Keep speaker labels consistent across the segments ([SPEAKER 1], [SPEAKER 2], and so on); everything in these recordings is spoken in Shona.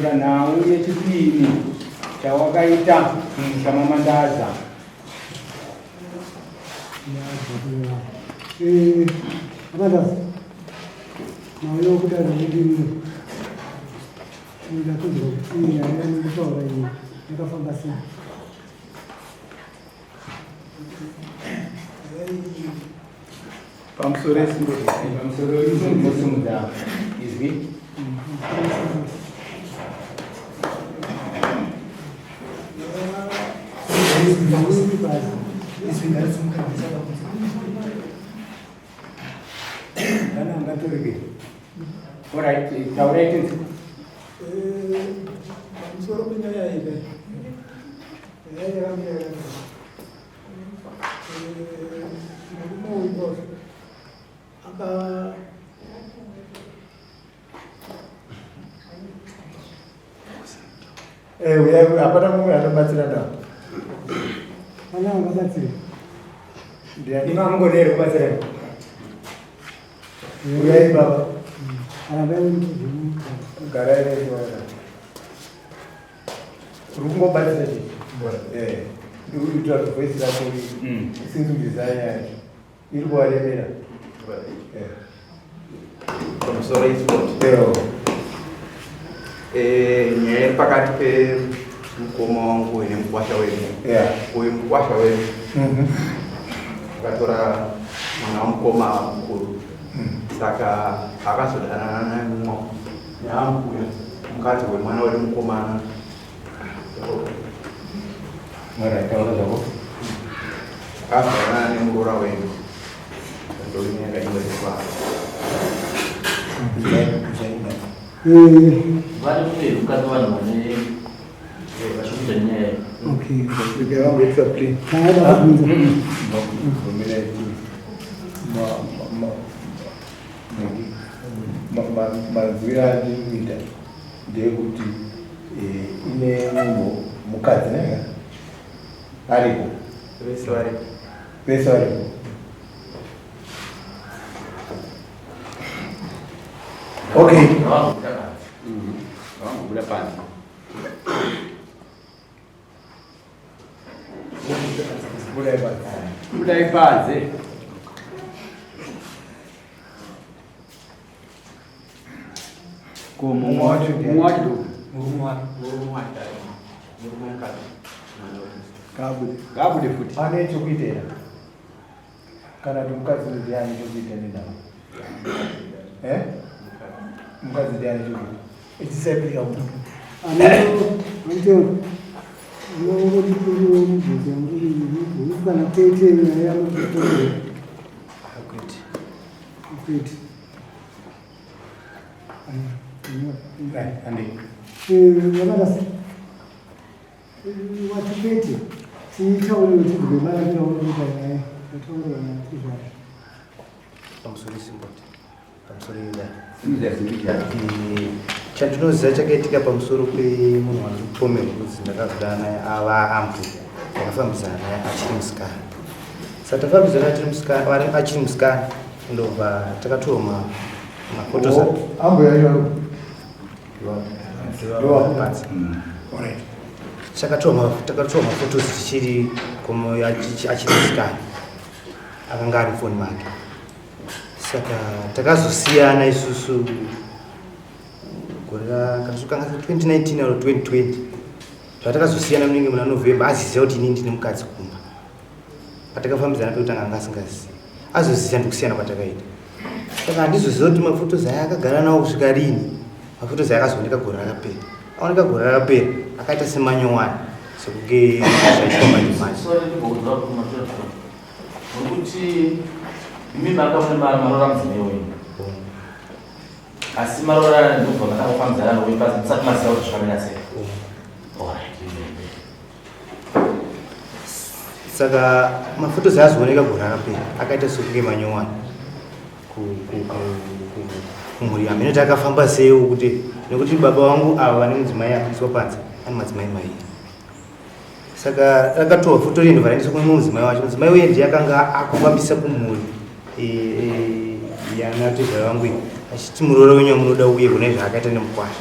[SPEAKER 1] kuita nhau yechipiri chawakaita chamamandaza.
[SPEAKER 2] Amandaza. Now you put a reading. You have to go. I am the door. You have to go.
[SPEAKER 1] Pamsore Musumda is we. All right,
[SPEAKER 3] we have a moment of Matilda.
[SPEAKER 2] I know that's it.
[SPEAKER 3] The Imam go there, Matilda. We have Rumbo Bassett. You try to face that since desire. You go ahead.
[SPEAKER 4] From sorry, pakati pe mkomo kwenye Mukuwasha wewe. Mukuwasha wewe. Katora mwana mkuru. Saka akasodanana NaAmbuya mkati we mwana wali mkomana.
[SPEAKER 1] Mara kaula zako.
[SPEAKER 4] After nani mgora wewe. Ndio nienda ile kwa.
[SPEAKER 5] Vale muito mkati wa nani. Bashumtene.
[SPEAKER 2] Okay.
[SPEAKER 3] You can wait for play. Mazwira ndikuita ndekuti ine munhu mukadzi nega aripo vese varipo. Okay.
[SPEAKER 1] Budai panze. Como Kabude futi.
[SPEAKER 3] Ane chokitera. Kana mukadzi ndiani chokitera ndawo. Mukadzi ndiani chokitera. Itisaidia umuntu.
[SPEAKER 2] Until nobody could
[SPEAKER 4] chandinoziva chakaitika pamusoro pemunhu wandipomera kuti ndakazodana naye ava Ambuya takafambidzana naye achiri musikana. Saka tafambidzana achiri musikana ndobva takatora mafotos takatora mafotos tichiri achiri musikana akanga ari foni make. Saka takazosiyana isusu kanga 2019 or 2020 zvatakazosiyana munenge muna November aziziva kuti inini ndine mukadzi kumba. Patakafambidzana pekutanga anga asingazivi azoziva ndikusiyana kwatakaita. Saka handizoziva kuti mafotos aya akagara nawo kusvika rini. Mafotos aya akazooneka gore rakapera. Aoneka gore rakapera akaita semanyowani sekuge zvaitwa manimani.
[SPEAKER 5] Nokuti mimi akaona marora mudzimewe. Asi marora ndobva makafambidzana nawe pasi musati maziva kuti zvakamira sei.
[SPEAKER 4] Saka mafotos azooneka gore rakapera akaita sekuge manyowani kumhuri yami. Inoti akafamba seiwo kuti nekuti baba vangu ava vane mudzimai akuiswa panze ane madzimai mairi. Saka rakatorwa foto rino varaendesa kune mudzimai wacho. Mudzimai uye ndiye akanga akufambisa kumhuri yana tezva vangu achiti muroro wenyu munoda uye kuna zvakaita nemukwasha.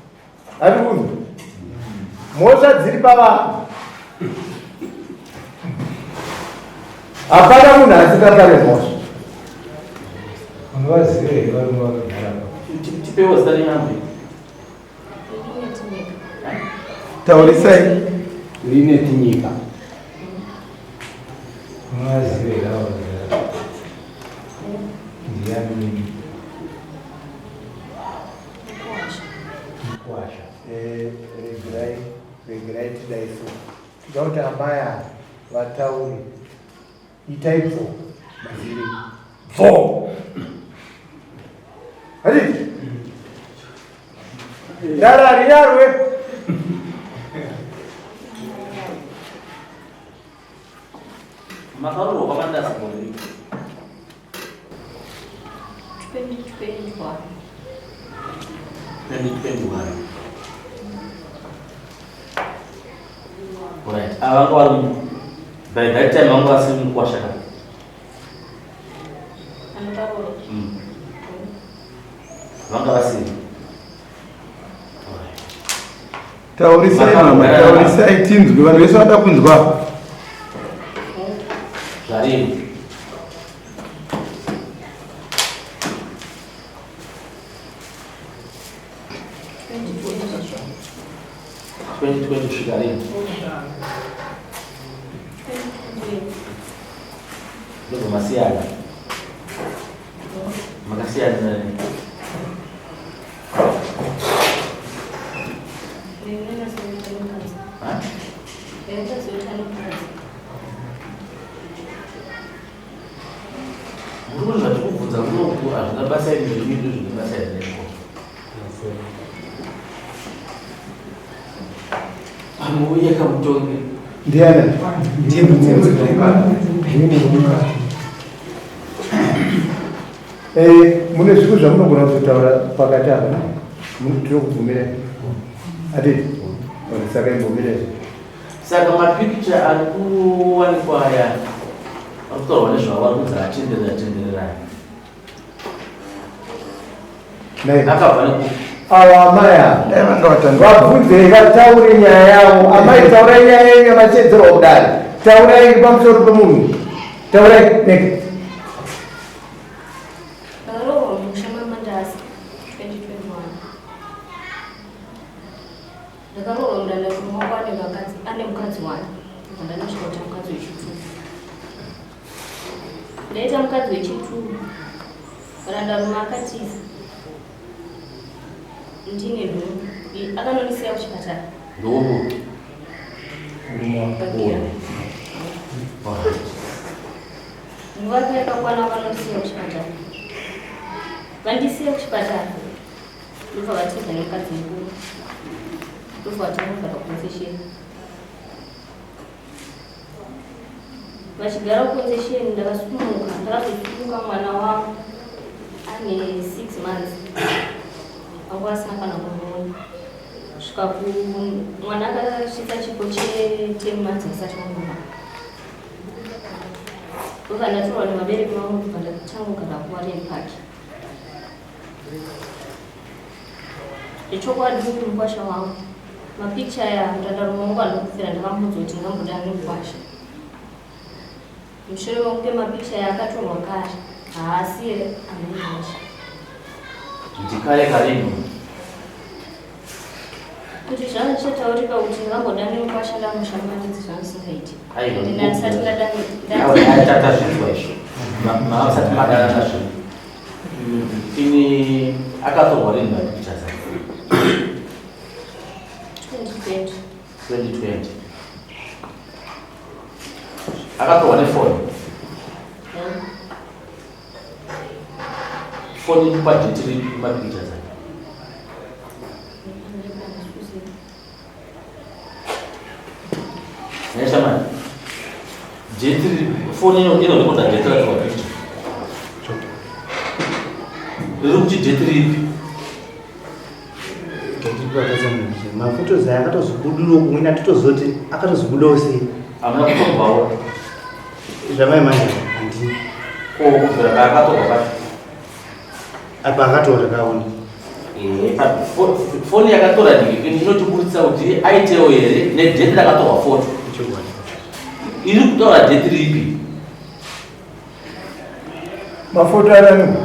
[SPEAKER 3] Ari munhu. Mosha dziri pavanhu. Hapana munhu asingapare mhosva.
[SPEAKER 6] Unovazive vari vakagara.
[SPEAKER 5] Tipewo zita reNaAmbuya.
[SPEAKER 3] Taurisai.
[SPEAKER 7] Line tinyika.
[SPEAKER 6] Unovazive vakagara. Ndiani Mukuwasha.
[SPEAKER 3] Regerai tidaiso. Kuti amaya vatauri. Itaipfu. Maziri. Vo. Hadi. Yara riyarwe.
[SPEAKER 5] Makaruro kwamanda saboni.
[SPEAKER 8] 2021.
[SPEAKER 5] Right. By that time I'm going to Mukuwasha.
[SPEAKER 8] Anakaruro.
[SPEAKER 3] Taurisai tinzwi vanhu vese vada kunzwa.
[SPEAKER 5] Zvarini. 2020 kusvika rini? Ndobva masiyana. Makasiyana nani? Muri zvatikubvunza munoku hazvina basa iri zviri zvine basa rineko. Amuuye kamutonge.
[SPEAKER 3] Ndiana. Mune zvipo zvamunogona kuzotaura pakati apa. Tiri kubvumira. Ati saka imbumire.
[SPEAKER 5] Saka mapikicha ari kuwanikwa aya ari kutaurwa nezvavari kunzi atenderera. Akabva neku
[SPEAKER 3] Ava amaya vabvunze vataure nyaya yavo. Amai taurai nyaya yenyu yamachedzerwa kudari. Taurai iri pamusoro pemunhu. Taurai neke.
[SPEAKER 8] Ndakarorwa mushama mandasi 2021. Ndakarorwa mudandaro wangu ane mukadzi wani. Ndanosvika kuti mukadzi wechituru. Ndaita mukadzi wechituru. Randarume akatiza. Ndine nhumbu. Akanondisiya kuchipatara.
[SPEAKER 5] ndobo.
[SPEAKER 8] Nguva yakakwana vanondisiya kuchipatara. Vandisiya kuchipatara. Ndobva vatiza nemukadzi mukuru. Ndobva vatinogara kukonzesheni. Vachigara kukonzesheni ndakasumuka. Ndakazosumuka mwana wangu ane 6 months. Wangu asina kana kumuona. Kusvika mwana akasvika chipo che10 months asati wanguma. Ndobva ndatorwa nemabereki vangu kubva ndakatangogara kuwareni pake. Ndichokwadi muri Mukuwasha wangu. Mapikicha aya mutandaro wangu andokufira ndakamudza kuti ndingamboda neMukuwasha. Mushure mekunge mapikicha aya akatorwa kare haasi aMukuwasha.
[SPEAKER 5] Ndikare karino.
[SPEAKER 8] Kuti zvanga chataurika kuti ndingamboda neMukuwasha ndamushamanidzi zvandisingaiti.
[SPEAKER 5] Aiwa.
[SPEAKER 8] Ndinasati
[SPEAKER 5] Tata zvinzwa izvo. Maasati madanana zvinhu. Ini akatorwa rini mapikicha zake? 2020. Akatorwa nefoni. Foni pajeti ripi mapikicha zake? Neshamani. Jeti foni inorekoda jeti ratorwa pikicha. Riri kuti jeti ripi?
[SPEAKER 4] Mafotos aya akatozobudiro kumwe natotozoti akatozobudawo sei.
[SPEAKER 5] Amuna kutobvawo.
[SPEAKER 4] Zvamaimanya handini.
[SPEAKER 5] Kubvira paakatorwa pacho.
[SPEAKER 4] Apa akatorwa takaona.
[SPEAKER 5] Foni yakatora ndike inotiburitsa kuti aitewo here nedheti rakatorwa foto. Iri kutaura dheti ripi?
[SPEAKER 3] Mafoto anani?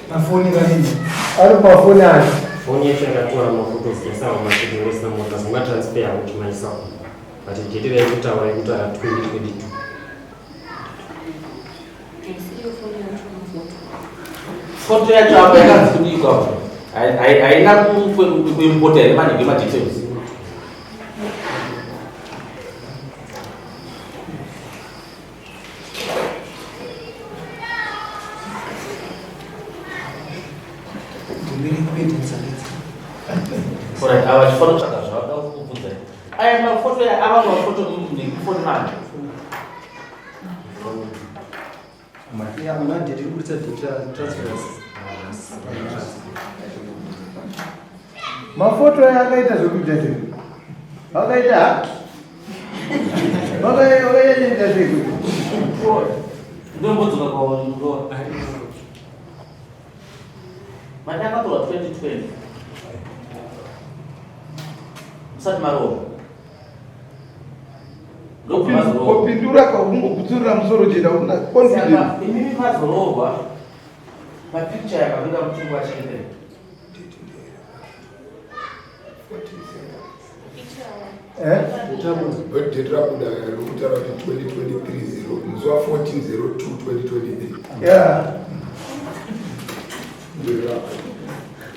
[SPEAKER 2] Mafoni kanini?
[SPEAKER 3] Ari mafoni ani?
[SPEAKER 9] Foni yacho yakatora mafoto sesawa machidowesa mota zvinga transfer yawo chimaisa. But dheti raikutaura yekutaura 2022.
[SPEAKER 5] Foto yacho apa yakanzi kudikwa. Haina kuimpota here manenge madetails. Alright, our photo chaka zvavada kubvunza. Aya mafoto ava mafoto nekufoni manje.
[SPEAKER 4] Yeah, I'm not did you put the transfers?
[SPEAKER 3] Mafoto yakaita zvokudhete. Wakaita? Wakaita zvekuti.
[SPEAKER 5] Ndombodzoka kwawo. Manje akatorwa 2020. Musati marova.
[SPEAKER 3] Kopindura kwaungokutsurira musoro cheda una confidence.
[SPEAKER 5] Imimi mazorova. Mapicture yakavinga mutungu wachete.
[SPEAKER 10] Date rakuda rokutaura kuti 2023 musi wa 14/02/2023.
[SPEAKER 3] Yeah.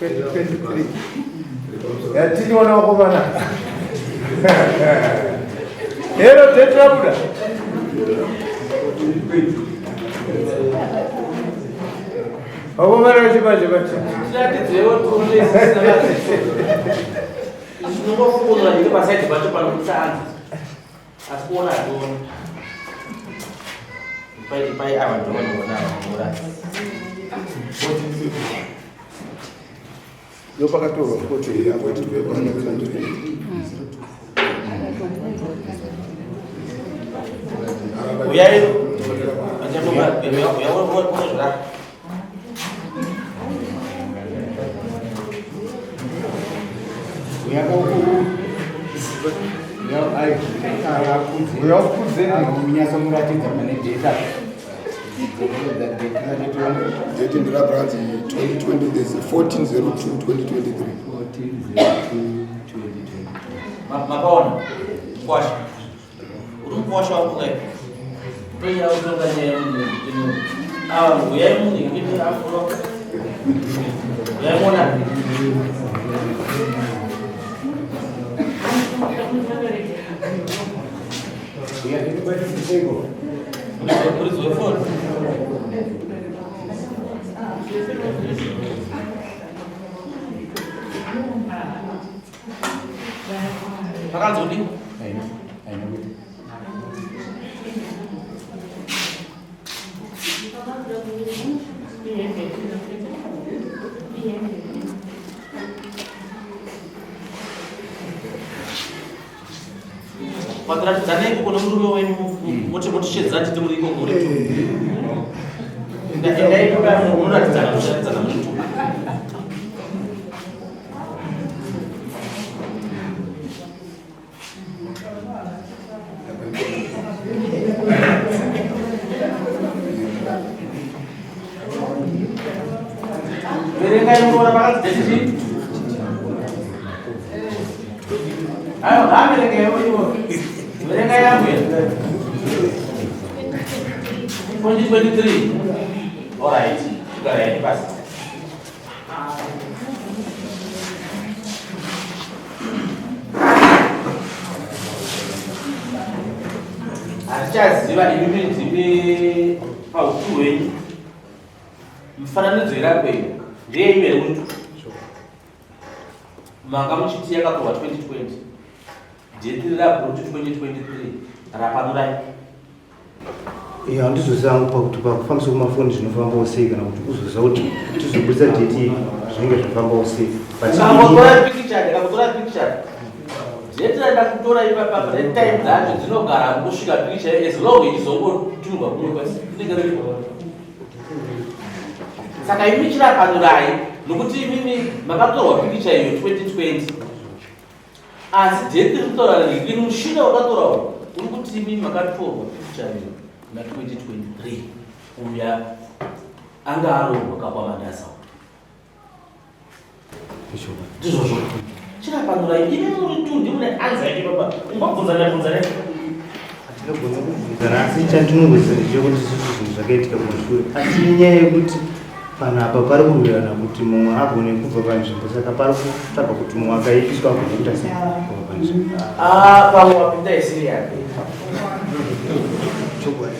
[SPEAKER 3] 2023. Yatiniona wakomana. Hero date rakuda. Wakomana wachibaje bacha.
[SPEAKER 5] Tiratidzewo tunoisisa Sinongofuna ndike pasaidi pacho panokutsanza. Asi kuona atoni. Pai ava ndovanona vamura.
[SPEAKER 3] Yopakatorwa foto
[SPEAKER 10] Yakwati kwebana kantri.
[SPEAKER 5] Uyayo. Achatomba uyawo zvaka.
[SPEAKER 10] Date ndirabrati 2020 there's 14/02/2023.
[SPEAKER 5] Makaona. Mukuwasha. Uri mukuwasha wakukai. Toya utonganya munhu. Uyayi munhu ngekuti afuro. Uyayimona. Pakanzodi? Aina kuti. Patratidzane kuno murume wenyu motoshedzana titi muri ikoko muri tu. Endai munoratidzana kushandidzana muri tu. Verengai munoona pakanzi deti. Ayo, haverengai ivo. Verengai NaAmbuya. 2023. Alright. Chigarai basi. Achaziva imimi nzimbe pautu hwenyu. Mufananidzo irakwe ndeyeiwe untu. Manga muchiti yakatorwa 2020. Date rapo 2023 rapanurai.
[SPEAKER 4] Yeah, handizozangu pakuti pakufambisa kumafoni zvinofambawo sei kana kuti uzoziva kuti tizobudisa date zvinenge zvofambawo sei.
[SPEAKER 5] Ukatora picture. Date randakutora ipapa time dzacho dzinogara kusvika picture as long as izongotumwa kumwe kwese. Saka imi chirapanurai nokuti imimi makatorwa pikicha iyo 2020 asi date rinotaura ngekuti mushina wakatorwa uri kuti imimi makatorwa pikicha iyo na 2023 uya anga arohwa kapamadasa ndizvozvo chirapanura imi muri tundi mune anxiety baba ungabvunzana
[SPEAKER 4] asi chandinongoziva ndechekuti zvinhu zvakaitika kumashure asi inyaya yekuti panapa pari kurwirana kuti mumwe agone kubva panzvimbo saka pari kutsvaga kuti mumwe akaipiswa agone kuita sei kubva panzvimbo
[SPEAKER 5] pamwe wapinda isiri yake
[SPEAKER 4] chokwadi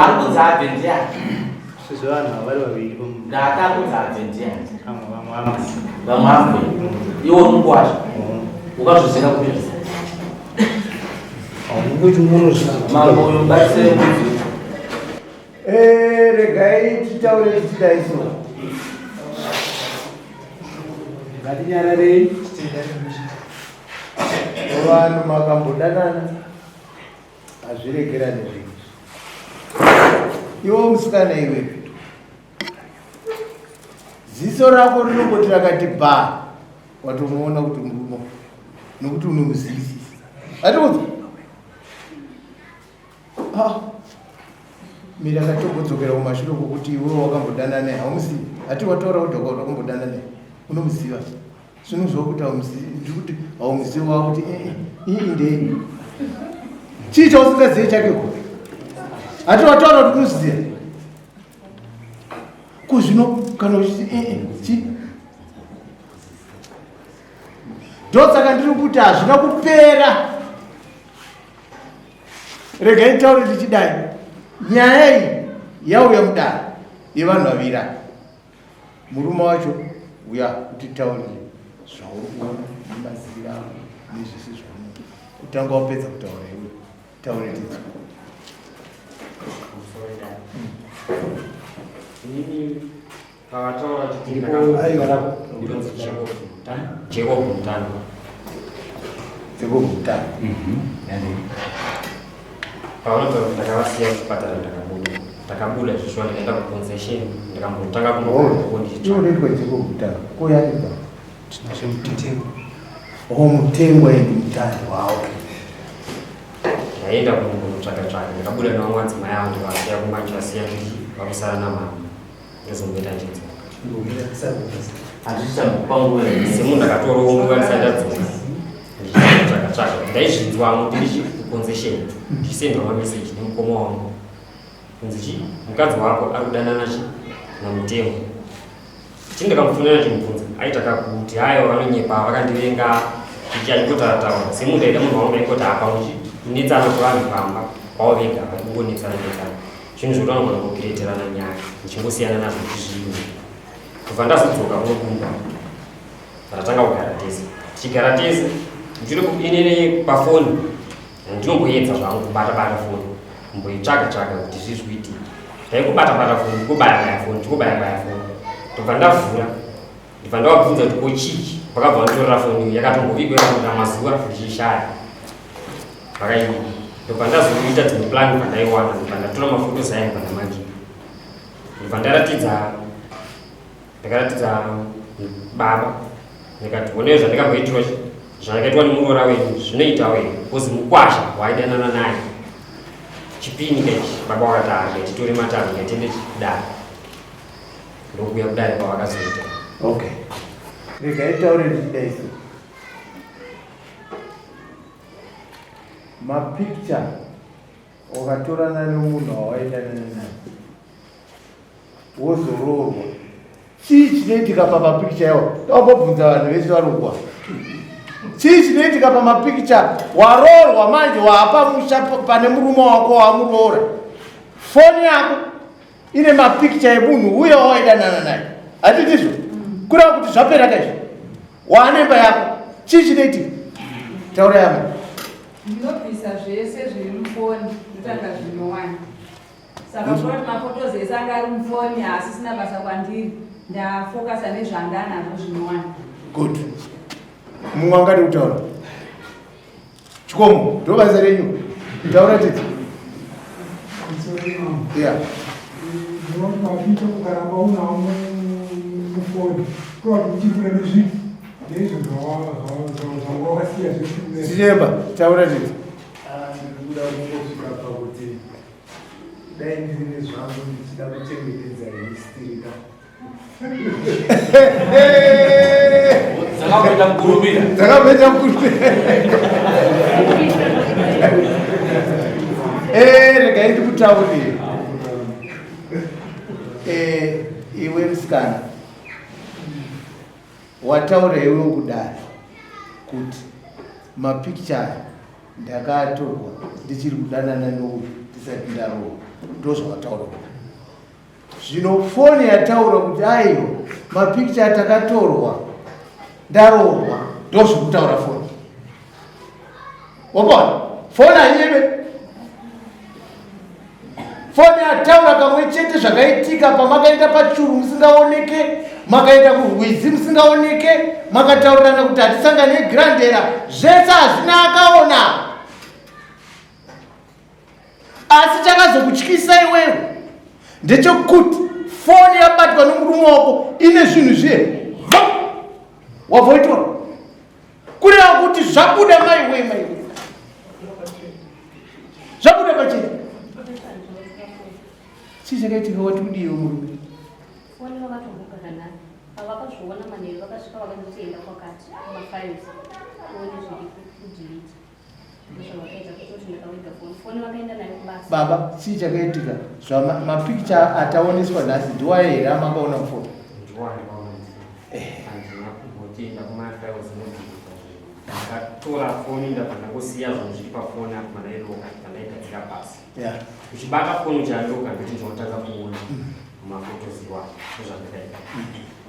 [SPEAKER 5] ari kunzi abve ndiani
[SPEAKER 4] sezvo vanhu ava vari vaviri
[SPEAKER 5] ndatakunzi abve ndiani
[SPEAKER 4] vamwe
[SPEAKER 5] amwe iwo mukuwasha ukazviziva kupinza mambo unobatsire
[SPEAKER 3] regai titaure tichidaiso ngatinyararei vanhu makambodanana azviregerane zvinhu iwo musikana iwe ziso rako rinongoti rakati bha watomuona kuti murumo nokuti unomuzivisisa atiudza miri akatogodzokera kumashure kokuti iwe wakambodana naye haumuzivi ati wataura kudhoka kuti wakambodana naye unomuziva zvinozva kuti ndikuti haumuzivi wakuti ii ndei chii chausingazivi chakeko ati wataura kuti unoziva kuzvino kana uchiti chi ndosaka ndiri kuti hazvina kupera regai taure tichidai nyaya iyi yauya mudare yevanhu vavira murume wacho uya kuti taurire zvauri kuona nemaziviro avo nezvese zvauna kutanga wapedza kutaura iwe taure tidzi
[SPEAKER 9] pavataura chekobhutano
[SPEAKER 3] dzekobhutano
[SPEAKER 9] paunotaura kuti ndakavasiya kuchipatara ndakabuda zvishwa ndikaenda kuconcession ndikambotanga
[SPEAKER 3] kunoitwa dzekobhutano koyanika tinacho mutengo mutengo aindi mutandi wawo
[SPEAKER 9] ndaenda kunotsvaka ndikabuda nevamwe madzimai avo ndikavasiya kumachasiya kuti vakusara namama ndizomboita njedzoka semunhu ndakatoroonguva ndisati adzoka ndichitsvaka ndaizvinzwamo kuti ndichi kuconcession ndichisendwa mameseji nemukoma wangu kunzi mukadzi wako ari kudanana namutengo chii ndakamufunira chimubvunza aita kakuti hayo vanonyepa vakandivenga ichiaikotaataura semunhu aida munhu wangu aikoti apa munetsana kuvanhu pamba kwavo vega vakungonetsana chinhu zvokuti vanogona kukireterana nyaya ndichingosiyana nazvo kuti zviini kubva ndazodzoka kunokunda ndatanga kugara tese tichigara tese ndiri inene pafoni ndinomboedza zvangu kubata foni mboitsvaka kuti zvizvikuiti ndaikubata foni ndikubaya foni ndobva ndavhura ndibva ndavabvunza kuti kochii vakabva vanditorera foni yakatongovigwa kuda mazuva ndichishaya vakaii ndobva ndazoita dzimwe plani pandaiwana ndibva ndatora mafotos aibva namanje ndibva ndakaratidza baba ndikati oneyo zvandakamboitirwa zvandakaitwa nemurora wenyu zvinoita wenyu kozi mukwasha waidanana naye chipini kechi baba wakati titore matanho ngatiende dare ndokuuya kudare kwavakazoita
[SPEAKER 3] okay regai taure tichidaiso mapicture wakatorana nemunhu wawaidanana naye wozoroorwa chii chinoitika pamapicture yawo taungobvunza vanhu vese varogwa chii chinoitika pamapicture waroorwa manje waapamusha pane murume wako wamuroora foni yako ine mapicture emunhu uye wawaidanana naye hatitizvo kureva kuti zvapera kaizvo waanemba yako chii chinoitika taura yama
[SPEAKER 11] ndinobvisa zvese zviri mufoni ndotanga zvinowani saka kuti mafotos ese anga ari mufoni asisina basa kwandiri ndafokasa nezvandanazvo zvinowani
[SPEAKER 3] good mumwe angati kutaura chikomo ndobasa renyu taura tidzi
[SPEAKER 2] ndinoti mapicha kukaramba unawo kufoni kwa kuchipura nezvipi ndizvo zvawasiya zveshume.
[SPEAKER 3] Zviremba taura titi
[SPEAKER 12] ndikuda kungosvika pakuti dai ndine zvangu ndichida kuchengetedza histirika
[SPEAKER 5] dzakakuita mukurumira
[SPEAKER 3] regai ndikutaurire iwe musikana wataura iwe kudai kuti mapikicha ndakatorwa ndichiri kudanana nouyu ndisati ndarohwa ndozvawataura. Zvino foni yataura kuti aiwa mapikicha takatorwa ndarohwa ndozvokutaura foni. Wapona foni haiebe foni yataura kamwe chete zvakaitika pamakaenda pachuru musingaoneke, makaenda kurwizi musingaoneke, makataurirana kuti hatisangane negrandera, zvese hazvina akaona. Asi chakazokutyisa iwewe ndechekuti foni yabatwa nomurume wako ine zvinhu zviye wabvoitora kureva kuti zvabuda maiwe zvabuda pachena. Chii chakaitika wati udiwe murume?
[SPEAKER 8] Foni vakatomugara naye pavakazviona manheru vakasvika vakatotienda kwakati mafiles kuone zviri kudhiriti ndozvavakaita kuti ndakawedza foni vakaenda nayo kubasa.
[SPEAKER 3] Baba, chii chakaitika mapikicha ataoneswa nhasi ndiwaye here amakaona mufoni?
[SPEAKER 9] Ndinotienda kumafiles ndakatora foni ndakandangosiya zvinhu zviri pafoni apo mandaigadzira pasi uchibata foni uchandoka ndoti ndinotanga kuona mafotozi wako nezvandakaita.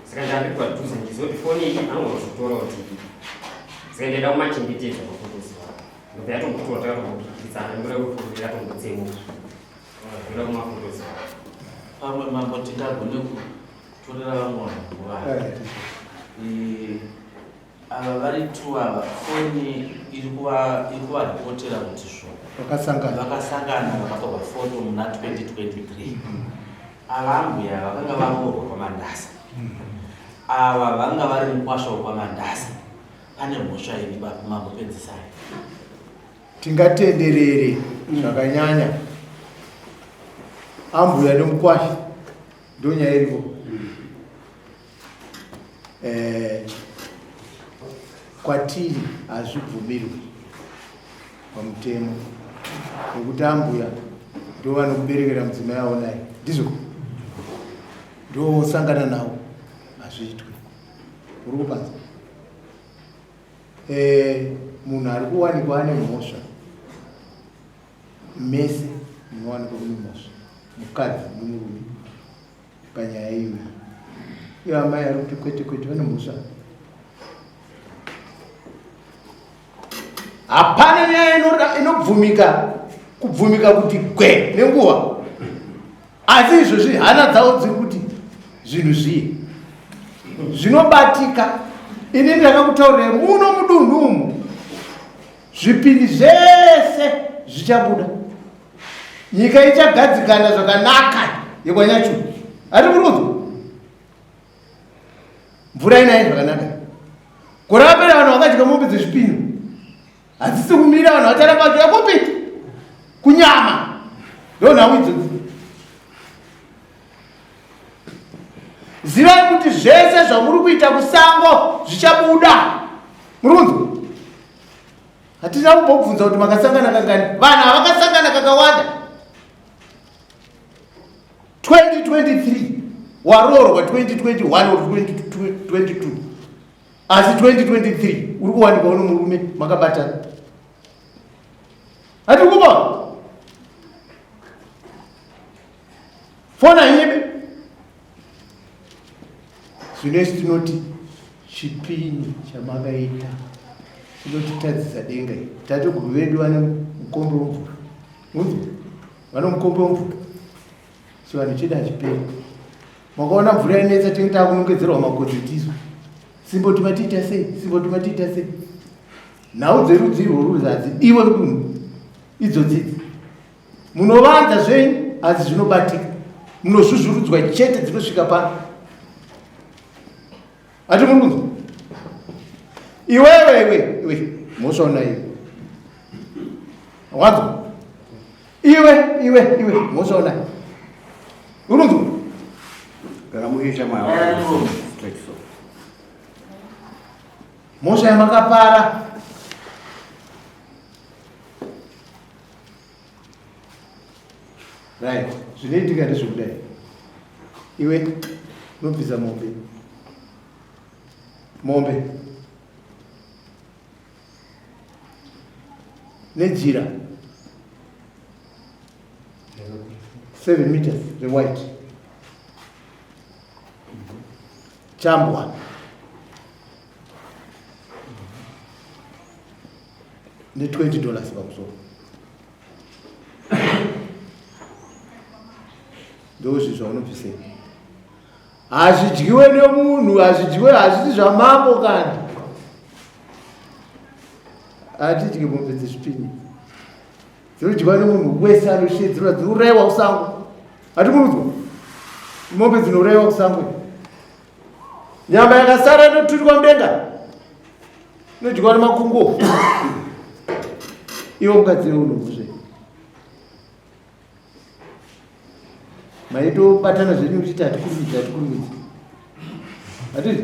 [SPEAKER 9] Saka ndandiri padhuze ndizoti foni iyi anozotora kuti saka ndaenda kumachengetedza mafotozi wako ndobva yatombotora takatombopikidzana ndoda kuti yatombotsemuka ndoda kumafotozi wako
[SPEAKER 5] pamwe mambo tingagone kutorera vamwe vanhu ava vari tu ava foni iri kuvaripotera kuti vakasangana vakatorwa foto muna 2023 ava Ambuya vakanga vakorwa kwamandasa ava vanga vari Mukuwasha kwamandasa. Pane mhosva iri mambo pedzisai
[SPEAKER 3] tingatenderere zvakanyanya Ambuya neMukuwasha ndonyaya iripo. Kwatiri hazvibvumirwi pamutemo nekuti Ambuya ndo vanokuberekera mudzimai avo naye ndizvo ndosangana navo hazviitwi. Uri kupanza munhu ari kuwanikwa ane mhosva mese munowanikwa kune mhosva mukadzi nomurume panyaya iyoyi. Iyo amai ari kuti kwete kwete vane mhosva. Hapana nyaya inobvumika kuti gwe nenguva. Asi izvozvi hana dzavo dziri kuti zvinhu zviye zvinobatika. Ini ndakakutaurira muno mudunhu umu zvipindi zvese zvichabuda, nyika ichagadzikana zvakanaka yekwanyacho. Ari kurudzwa mvura inaye zvakanaka. Gore rapera vanhu vakadya mombe dzezvipindu, hadzisi kumira vanhu vacharamba vadya kopiti kunyama. Ndo nhau idzodzi. Zivai kuti zvese zvamuri kuita kusango zvichabuda. Muri kunzwa? Hatina kumbobvunza kuti makasangana kangani. Vanhu havakasangana kakawanda. 2023 waroorwa 2021 or 2022. Asi 2023 uri kuwanikwa uno murume makabatana. Hati kuba fona yebe zvinoisi tinoti chipini chamakaita chinotitadzisa denga. Tateguru vedu vane mukombe wemvura. Vane mukombe wemvura. Chivanhu chedu hachiperi. Makaona mvura inetsa tinenge takunongedzerwa makodhi tisu. Simboti matiita sei? Nhau dzerudzi rworuzadzi iwe kudunhu idzodzidzi. Munovanza zvenyu asi zvinobatika. Munozvuzvurudzwa chete dzinosvika pano. ati mungu iwe musona wadzo iwe musona urundu
[SPEAKER 7] karamuhisha mwa straight so
[SPEAKER 3] mosha yamakapara right zvinoitika ndezvekudai iwe nobvisa mombe nejira 7 meters rewhite chambwa $20 pamusoro ndozvi zvaunobvisei hazvidyiwe nemunhu hazvisi zvamambo kana hatidyi mombe dzezvipinyi dzinodyiwa nemunhu wese anoshedzerwa dzinourayiwa kusango hatimurudzwa mombe dzinourayiwa kusango nyama yakasara inoturikwa mudenga inodyiwa nemakungo iwo mukadzi weunhuzve maitobatana zvenyu uchiti hatikurumidzi hatiti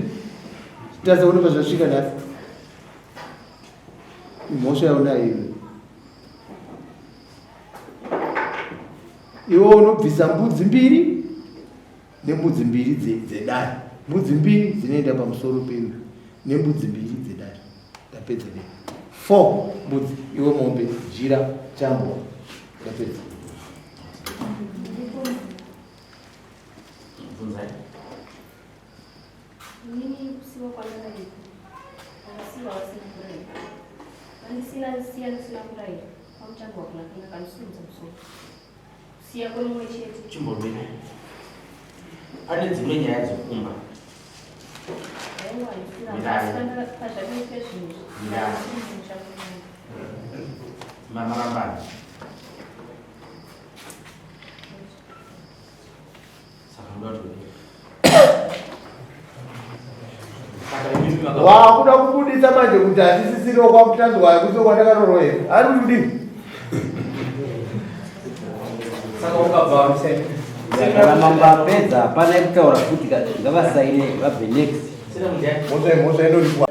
[SPEAKER 3] titasaonekwa zvasvika nhasi imhosva yaunayo iwe unobvisa mbudzi mbiri nembudzi mbiri dzedare mbudzi mbiri dzinoenda pamusoro pewe nembudzi mbiri dzedare ndapedza 4 mbudzi iwe mombe jira chambwa ndapedza
[SPEAKER 8] Nini kusiwa kwa nani? Anasiwa wasina kurai. Sina kurai. Kwa mchango wa kuna kanisuza msoro. Siya kwa mwecheti.
[SPEAKER 5] Chimbobine. Ane dzimwe nyaya dzokumba. Mama Rambani.
[SPEAKER 3] wakuda kubudisa manje kuti hatisisiro kwakutanzwa kuso kwandakatoroweka ari kudini
[SPEAKER 5] Saka ukabva
[SPEAKER 7] kana mambapedza pana kutaura kuti ngavasaine vabve next
[SPEAKER 3] mosha inoripa